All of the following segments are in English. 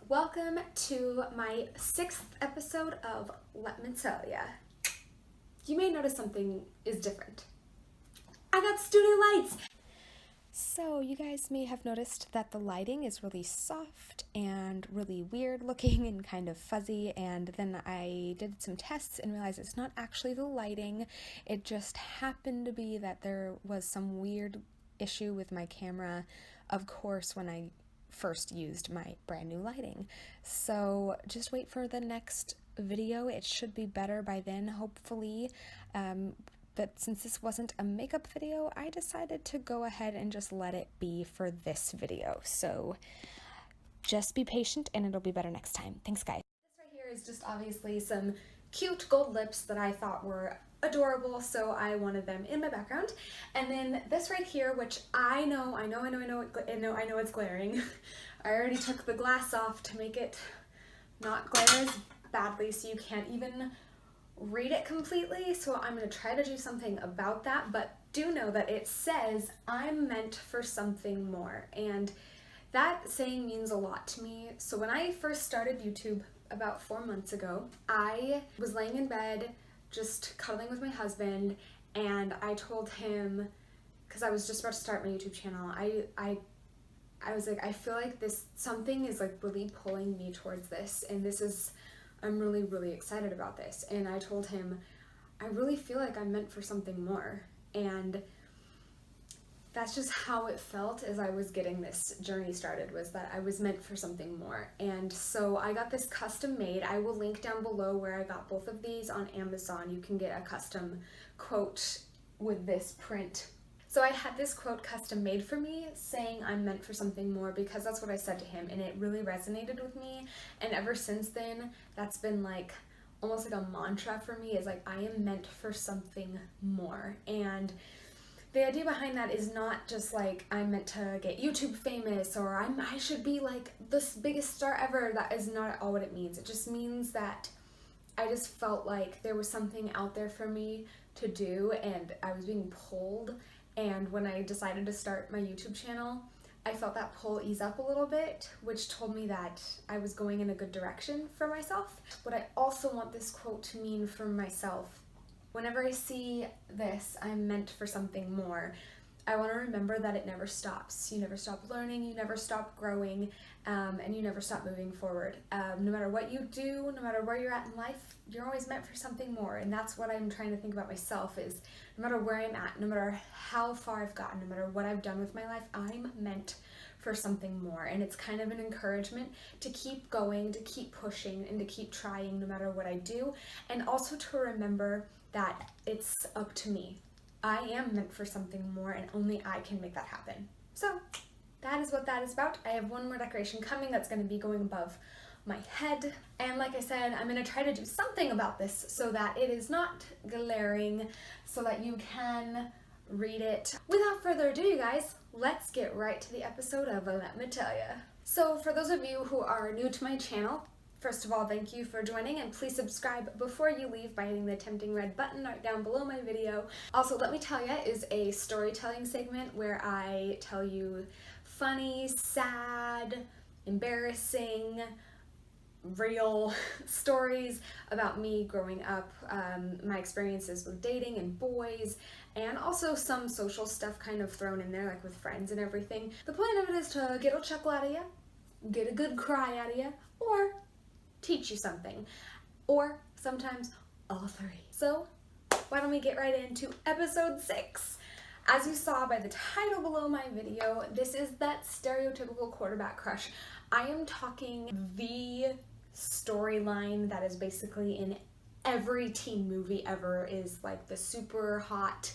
Welcome to my 6th episode of Let Me Tell Ya. You may notice something is different. I got studio lights! So you guys may have noticed that the lighting is really soft and really weird looking and kind of fuzzy, and then I did some tests and realized it's not actually the lighting. It just happened to be that there was some weird issue with my camera, of course, when I first used my brand new lighting. So just wait for the next video. It should be better by then, hopefully. But since this wasn't a makeup video, I decided to go ahead and just let it be for this video. So just be patient and it'll be better next time. Thanks, guys. This right here is just obviously some cute gold lips that I thought were adorable, so I wanted them in my background. And then this right here, which I know it's glaring. I already took the glass off to make it not glare as badly so you can't even read it completely, so I'm going to try to do something about that, but do know that it says I'm meant for something more, and that saying means a lot to me. So when I first started YouTube about 4 months ago, I was laying in bed just cuddling with my husband, and I told him, because I was just about to start my YouTube channel, I was like, I feel like something is like really pulling me towards this, and I'm really excited about this. And I told him, I really feel like I'm meant for something more. And that's just how it felt as I was getting this journey started, was that I was meant for something more. And so I got this custom made. I will link down below where I got both of these on Amazon. You can get a custom quote with this print. So I had this quote custom made for me saying I'm meant for something more, because that's what I said to him, and it really resonated with me. And ever since then, that's been like almost like a mantra for me, is like I am meant for something more. And the idea behind that is not just like I'm meant to get YouTube famous, or I should be like the biggest star ever. That is not at all what it means. It just means that I just felt like there was something out there for me to do, and I was being pulled. And when I decided to start my YouTube channel, I felt that pull ease up a little bit, which told me that I was going in a good direction for myself. But I also want this quote to mean for myself. Whenever I see this, I'm meant for something more, I want to remember that it never stops. You never stop learning, you never stop growing, and you never stop moving forward. No matter what you do, no matter where you're at in life, you're always meant for something more. And that's what I'm trying to think about myself, is no matter where I'm at, no matter how far I've gotten, no matter what I've done with my life, I'm meant for something more. And it's kind of an encouragement to keep going, to keep pushing, and to keep trying no matter what I do. And also to remember that it's up to me. I am meant for something more, and only I can make that happen. So that is what that is about. I have one more decoration coming that's going to be going above my head. And like I said, I'm going to try to do something about this so that it is not glaring, so that you can read it. Without further ado, you guys, let's get right to the episode of Let Me Tell Ya. So for those of you who are new to my channel, first of all, thank you for joining, and please subscribe before you leave by hitting the tempting red button right down below my video. Also, Let Me Tell Ya is a storytelling segment where I tell you funny, sad, embarrassing, real stories about me growing up, my experiences with dating and boys, and also some social stuff kind of thrown in there, like with friends and everything. The point of it is to get a chuckle out of you, get a good cry out of you, or teach you something, or sometimes all three. So why don't we get right into episode 6? As you saw by the title below my video, this is that stereotypical quarterback crush. I am talking the storyline that is basically in every teen movie ever, is like the super hot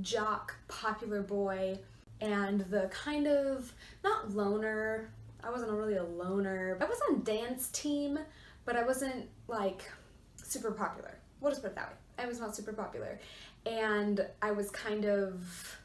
jock popular boy, and the kind of, not loner, I wasn't really a loner. I was on dance team, but I wasn't like super popular. We'll just put it that way. I was not super popular. And I was kind of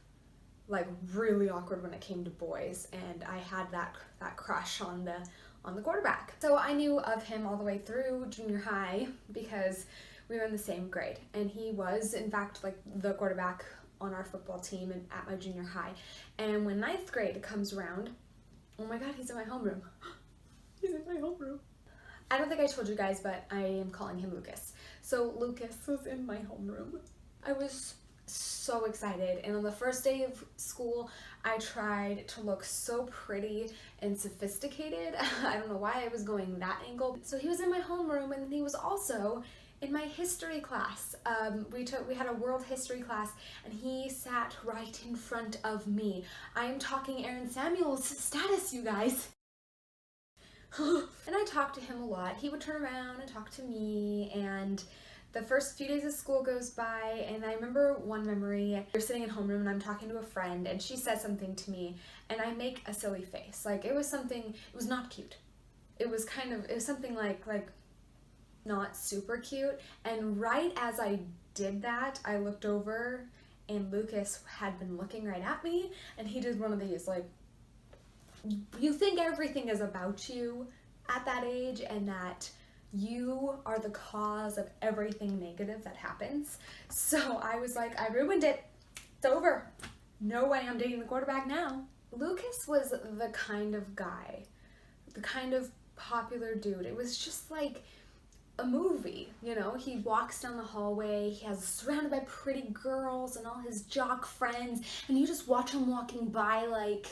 like really awkward when it came to boys, and I had that crush on the quarterback. So I knew of him all the way through junior high because we were in the same grade, and he was in fact like the quarterback on our football team and at my junior high. And when 9th grade comes around, oh my god, he's in my homeroom. He's in in my homeroom. I don't think I told you guys, but I am calling him Lucas. So Lucas was in my homeroom. I was so excited, and on the first day of school I tried to look so pretty and sophisticated. I don't know why I was going that angle. So he was in my homeroom, and he was also in my history class. We had a world history class, and he sat right in front of me. I am talking Aaron Samuel's status, you guys. And I talked to him a lot. He would turn around and talk to me, and the first few days of school goes by, and I remember one memory. We're sitting in homeroom and I'm talking to a friend, and she says something to me, and I make a silly face. Like, it was not cute. It was something like not super cute. And right as I did that, I looked over, and Lucas had been looking right at me, and he did one of these, like, you think everything is about you at that age, and that you are the cause of everything negative that happens. So I was like, I ruined it. It's over. No way I'm dating the quarterback now. Lucas was the kind of guy, the kind of popular dude. It was just like a movie, you know? He walks down the hallway, he has surrounded by pretty girls and all his jock friends, and you just watch him walking by like...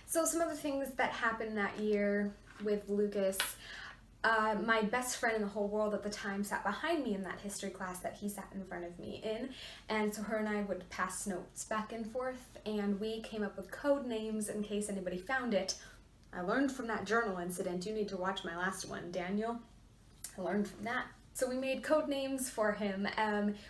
So some of the things that happened that year with Lucas, my best friend in the whole world at the time sat behind me in that history class that he sat in front of me in, and so her and I would pass notes back and forth, and we came up with code names in case anybody found it. I learned from that journal incident. You need to watch my last one, Daniel. I learned from that. So we made code names for him.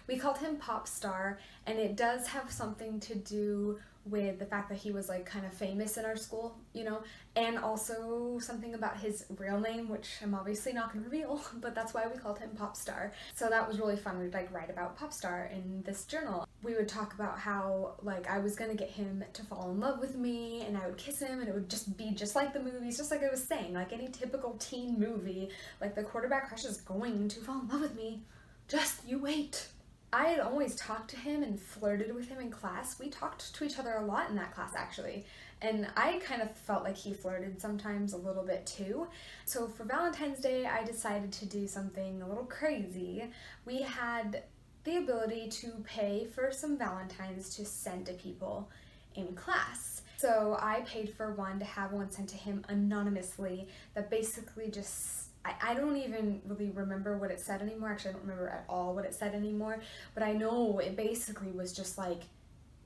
We called him Pop Star, and it does have something to do with the fact that he was like kind of famous in our school, you know, and also something about his real name, which I'm obviously not going to reveal, but that's why we called him Pop Star. So that was really fun. We'd like write about Pop Star in this journal. We would talk about how like I was going to get him to fall in love with me, and I would kiss him, and it would just be just like the movies, just like I was saying, like any typical teen movie, like the quarterback crush is going to fall in love with me. Just you wait. I had always talked to him and flirted with him in class. We talked to each other a lot in that class, actually. And I kind of felt like he flirted sometimes a little bit too. So for Valentine's Day, I decided to do something a little crazy. We had the ability to pay for some Valentines to send to people in class. So I paid for one to have one sent to him anonymously that basically just... I don't even really remember what it said anymore. Actually, I don't remember at all what it said anymore. But I know it basically was just like,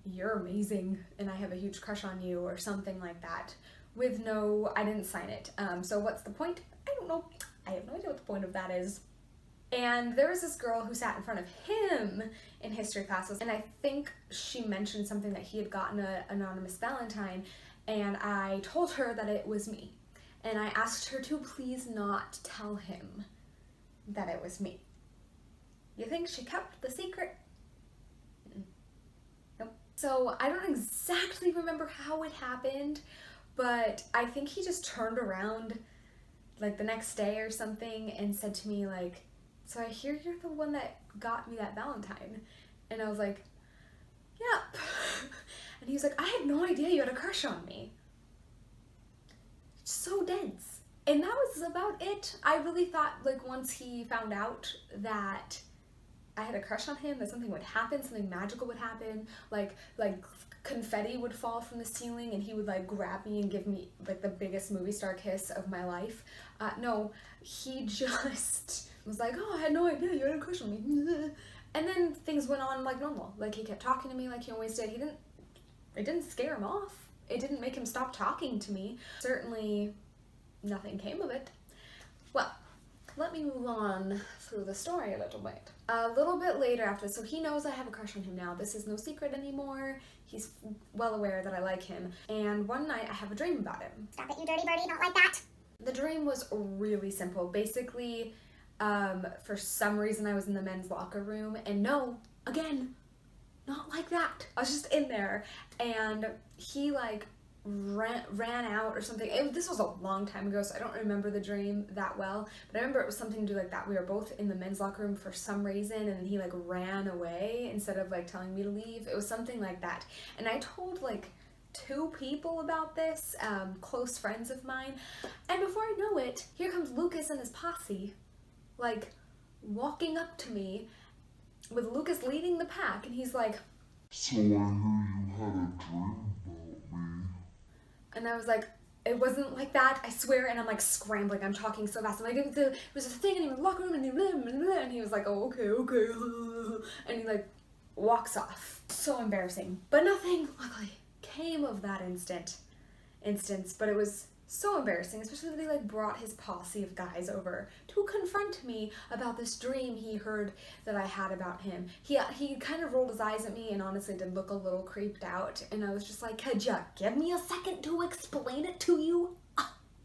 you're amazing and I have a huge crush on you, or something like that. With no, I didn't sign it. So what's the point? I don't know. I have no idea what the point of that is. And there was this girl who sat in front of him in history classes, and I think she mentioned something that he had gotten an anonymous Valentine, and I told her that it was me. And I asked her to please not tell him that it was me. You think she kept the secret? Nope. So I don't exactly remember how it happened, but I think he just turned around like the next day or something and said to me like, so I hear you're the one that got me that Valentine. And I was like, yep. And he was like, I had no idea you had a crush on me. So dense. And that was about it. I really thought like once he found out that I had a crush on him, that something would happen, something magical would happen, like confetti would fall from the ceiling and he would like grab me and give me like the biggest movie star kiss of my life. No, he just was like, oh, I had no idea you had a crush on me. And then things went on like normal. Like he kept talking to me like he always did. It didn't scare him off. It didn't make him stop talking to me. Certainly nothing came of it. Well, let me move on through the story a little bit. A little bit later after, so he knows I have a crush on him now. This is no secret anymore. He's well aware that I like him. And one night I have a dream about him. Stop it, you dirty birdie, not like that. The dream was really simple. Basically, for some reason I was in the men's locker room, and no, again, not like that. I was just in there, and he like ran out or something. This was a long time ago, so I don't remember the dream that well, but I remember it was something to do like that. We were both in the men's locker room for some reason, and he like ran away instead of like telling me to leave. It was something like that, and I told like 2 people about this, close friends of mine, and before I know it, here comes Lucas and his posse, like walking up to me with Lucas leading the pack, and he's like, "So I hear you had a dream about me." And I was like, it wasn't like that, I swear. And I'm like scrambling, I'm talking so fast. I'm like, it was a thing, and he was in the locker room, and he was like, oh, okay. And he like walks off. So embarrassing. But nothing, luckily, came of that instance, but it was so embarrassing, especially that he like brought his posse of guys over to confront me about this dream he heard that I had about him. He kind of rolled his eyes at me and honestly did look a little creeped out, and I was just like, could you give me a second to explain it to you?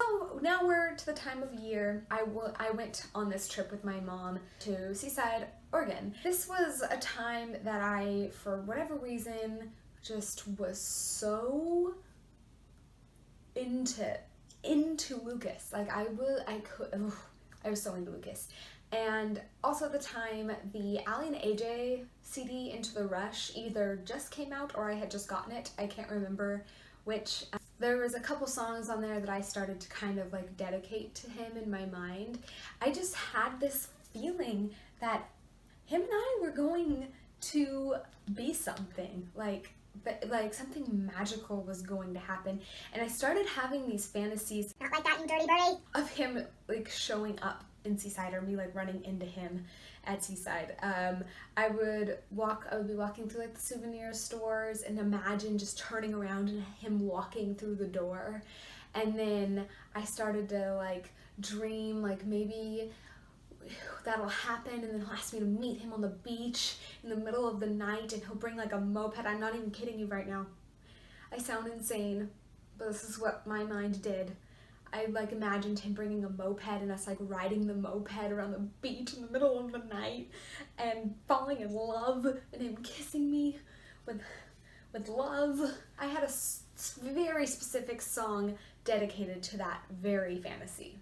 So now we're to the time of year. I went on this trip with my mom to Seaside, Oregon. This was a time that I, for whatever reason, just was so into Lucas. Like I was so into Lucas. And also at the time, the Ali and AJ CD, Into the Rush, either just came out or I had just gotten it. I can't remember which. There was a couple songs on there that I started to kind of like dedicate to him in my mind. I just had this feeling that him and I were going to be something, like something magical was going to happen, and I started having these fantasies, not like that, you dirty birdie, of him like showing up in Seaside or me like running into him at Seaside. I would be walking through like the souvenir stores and imagine just turning around and him walking through the door, and then I started to like dream like maybe that'll happen, and then he'll ask me to meet him on the beach in the middle of the night, and he'll bring like a moped. I'm not even kidding you right now. I sound insane, but this is what my mind did. I like imagined him bringing a moped and us like riding the moped around the beach in the middle of the night and falling in love and him kissing me with love. I had a very specific song dedicated to that very fantasy.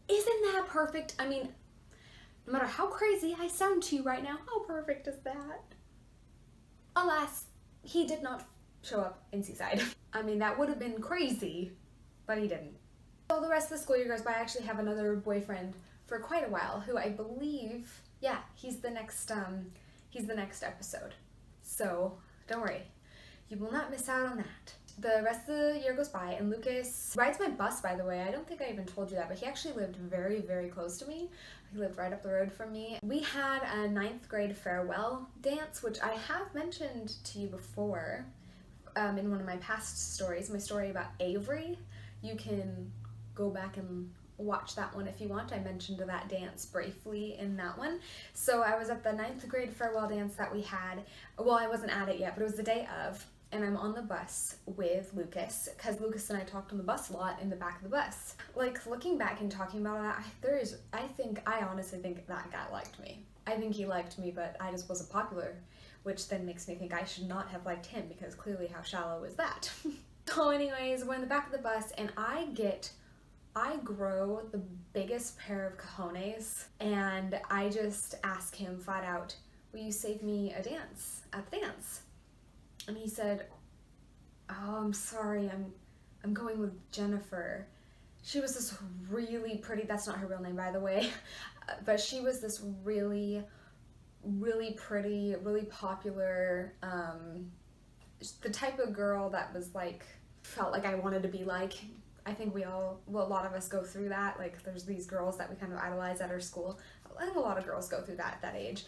Isn't that perfect? I mean, no matter how crazy I sound to you right now, how perfect is that? Alas, he did not show up in Seaside. I mean, that would have been crazy, but he didn't. So the rest of the school year goes by. I actually have another boyfriend for quite a while who I believe, yeah, he's the next episode. So don't worry, you will not miss out on that. The rest of the year goes by, and Lucas rides my bus, by the way. I don't think I even told you that, but he actually lived very, very close to me. He lived right up the road from me. We had a 9th grade farewell dance, which I have mentioned to you before in one of my past stories, my story about Avery. You can go back and watch that one if you want. I mentioned that dance briefly in that one. So I was at the 9th grade farewell dance that we had. Well, I wasn't at it yet, but it was the day of. And I'm on the bus with Lucas, because Lucas and I talked on the bus a lot in the back of the bus. Like, looking back and talking about that, I honestly think that guy liked me. I think he liked me, but I just wasn't popular, which then makes me think I should not have liked him, because clearly how shallow is that? So anyways, we're in the back of the bus, and I grow the biggest pair of cojones, and I just ask him flat out, will you save me a dance at the dance? And he said, oh, I'm sorry, I'm going with Jennifer. She was this really pretty, that's not her real name, by the way, but she was this really, really pretty, really popular, the type of girl that was like, felt like I wanted to be like. I think a lot of us go through that. Like, there's these girls that we kind of idolize at our school. I think a lot of girls go through that at that age.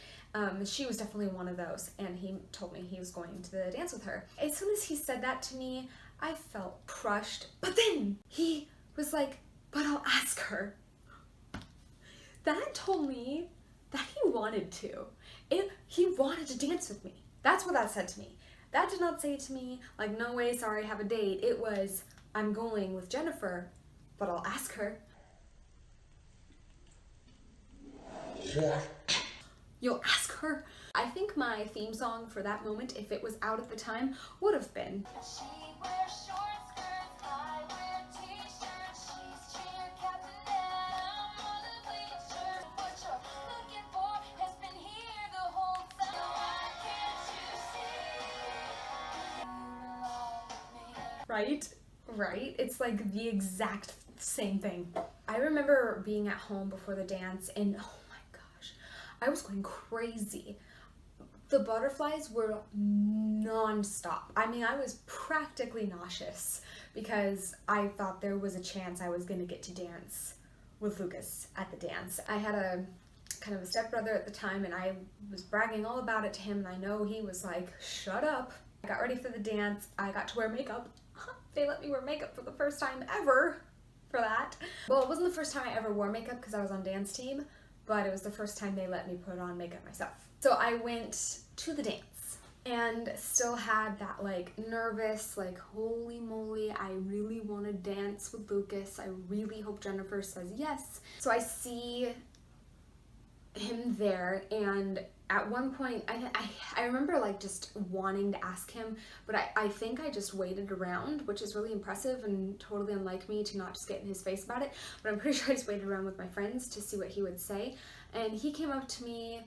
She was definitely one of those, and he told me he was going to dance with her. As soon as he said that to me, I felt crushed. But then he was like, but I'll ask her. That told me that he wanted to. He wanted to dance with me. That's what that said to me. That did not say to me, like, no way, sorry, have a date. It was, I'm going with Jennifer, but I'll ask her. What? You'll ask her? I think my theme song for that moment, if it was out at the time, would have been. She wears short skirts, I wear t-shirts. She's cheer captain and I'm on the bleachers. What you're looking for has been here the whole time. Why can't you see you belong with me? Right? It's like the exact same thing. I remember being at home before the dance and oh my gosh, I was going crazy. The butterflies were non-stop. I mean, I was practically nauseous because I thought there was a chance I was gonna get to dance with Lucas at the dance. I had a kind of a stepbrother at the time and I was bragging all about it to him and I know he was like, shut up. I got ready for the dance. I got to wear makeup. They let me wear makeup for the first time ever for that. Well, it wasn't the first time I ever wore makeup because I was on dance team, but it was the first time they let me put on makeup myself. So I went to the dance and still had that like nervous, like holy moly, I really want to dance with Lucas. I really hope Jennifer says yes. So I see him there and at one point I remember like just wanting to ask him, but I think I just waited around, which is really impressive and totally unlike me to not just get in his face about it, but I'm pretty sure I just waited around with my friends to see what he would say. And he came up to me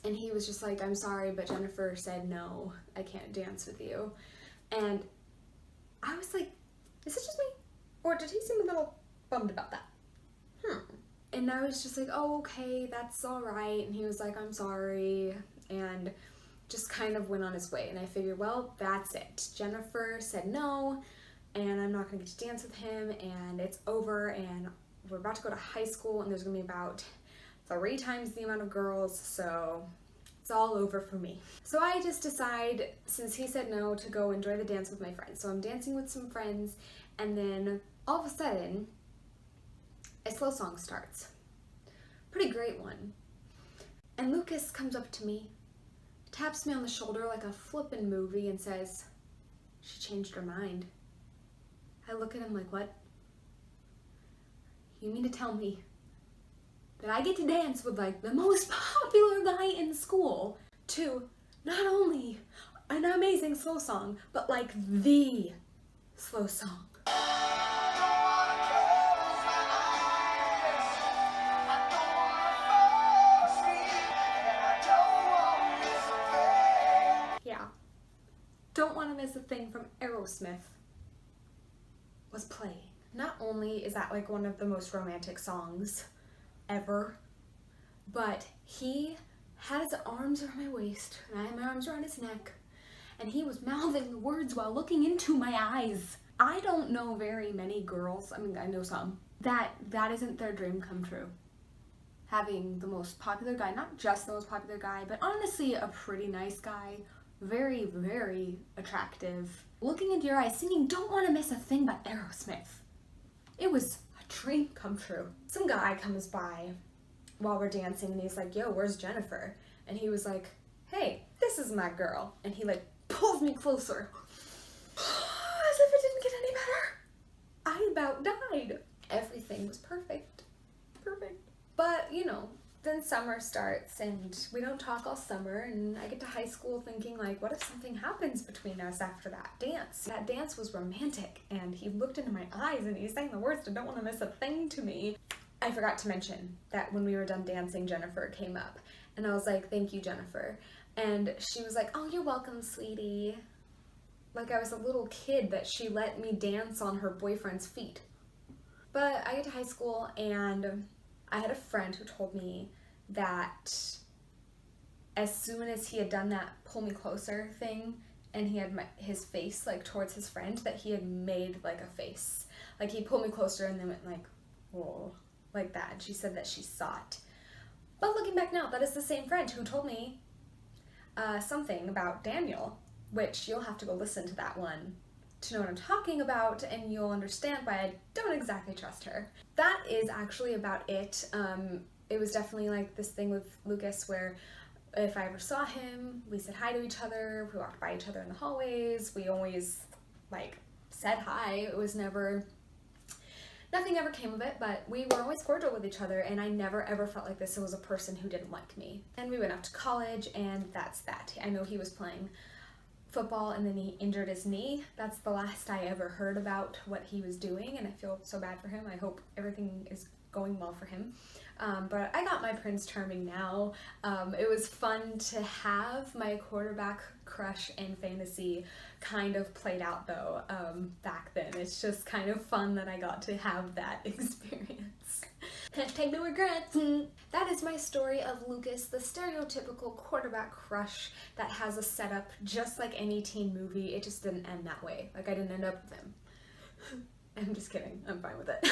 and he was just like, I'm sorry, but Jennifer said no, I can't dance with you. And I was like, is it just me? Or did he seem a little bummed about that? And I was just like, oh, okay, that's all right. And he was like, I'm sorry. And just kind of went on his way. And I figured, well, that's it. Jennifer said no, and I'm not gonna get to dance with him, and it's over, and we're about to go to high school, and there's gonna be about 3 times the amount of girls, so it's all over for me. So I just decide, since he said no, to go enjoy the dance with my friends. So I'm dancing with some friends, and then all of a sudden, a slow song starts. Pretty great one. And Lucas comes up to me, taps me on the shoulder like a flippin' movie and says, she changed her mind. I look at him like, what? You mean to tell me that I get to dance with like the most popular guy in school to not only an amazing slow song, but like the slow song? Don't Want to Miss a Thing from Aerosmith was playing. Not only is that like one of the most romantic songs ever, but he had his arms around my waist and I had my arms around his neck and he was mouthing the words while looking into my eyes. I don't know very many girls, I mean I know some, that isn't their dream come true. Having the most popular guy, not just the most popular guy, but honestly a pretty nice guy, very, very attractive, looking into your eyes, singing Don't Want to Miss a Thing by Aerosmith. It was a dream come true. Some guy comes by while we're dancing and he's like, yo, where's Jennifer? And he was like, hey, this is my girl. And he like pulls me closer. As if it didn't get any better. I about died. Everything was perfect. Perfect. But, you know, then summer starts and we don't talk all summer and I get to high school thinking like, what if something happens between us after that dance? That dance was romantic and he looked into my eyes and he sang the words to Don't Want to Miss a Thing to me. I forgot to mention that when we were done dancing, Jennifer came up and I was like, thank you, Jennifer. And she was like, oh, you're welcome, sweetie. Like I was a little kid that she let me dance on her boyfriend's feet. But I get to high school and I had a friend who told me that as soon as he had done that pull me closer thing and he had his face like towards his friend, that he had made like a face. Like he pulled me closer and then went like, whoa, like that. And she said that she saw it. But looking back now, that is the same friend who told me something about Daniel, which you'll have to go listen to that one to know what I'm talking about, and you'll understand why I don't exactly trust her. That is actually about it. It was definitely like this thing with Lucas where If I ever saw him, we said hi to each other, we walked by each other in the hallways, we always like said hi. It was never, nothing ever came of it, but we were always cordial with each other, and I never ever felt like this was a person who didn't like me. And we went up to college, and that's that. I know he was playing football and then he injured his knee. That's the last I ever heard about what he was doing, and I feel so bad for him. I hope everything is going well for him. But I got my Prince Charming now. It was fun to have my quarterback crush and fantasy kind of played out though back then. It's just kind of fun that I got to have that experience. Hashtag no regrets. That is my story of Lucas, the stereotypical quarterback crush that has a setup just like any teen movie. It just didn't end that way. Like, I didn't end up with him. I'm just kidding. I'm fine with it.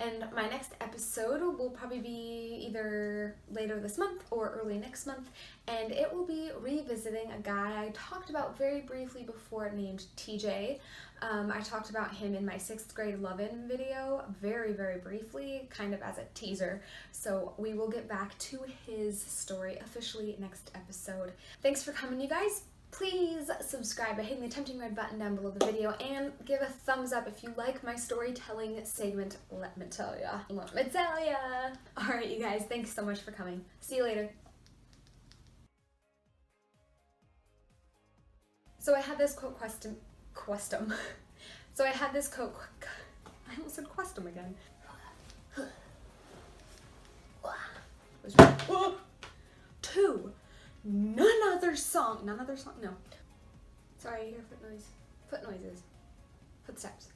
And my next episode will probably be either later this month or early next month, and it will be revisiting a guy I talked about very briefly before named TJ. I talked about him in my 6th grade love-in video very, very briefly, kind of as a teaser. So we will get back to his story officially next episode. Thanks for coming, you guys. Please subscribe by hitting the tempting red button down below the video, and give a thumbs up if you like my storytelling segment, Let Me Tell Ya. Let me tell ya! Alright, you guys, thanks so much for coming. See you later. So I had this quote questum. So I had this quote, I almost said questum again. Was right. 2. None other song, no. Sorry, I hear foot noises. Footsteps.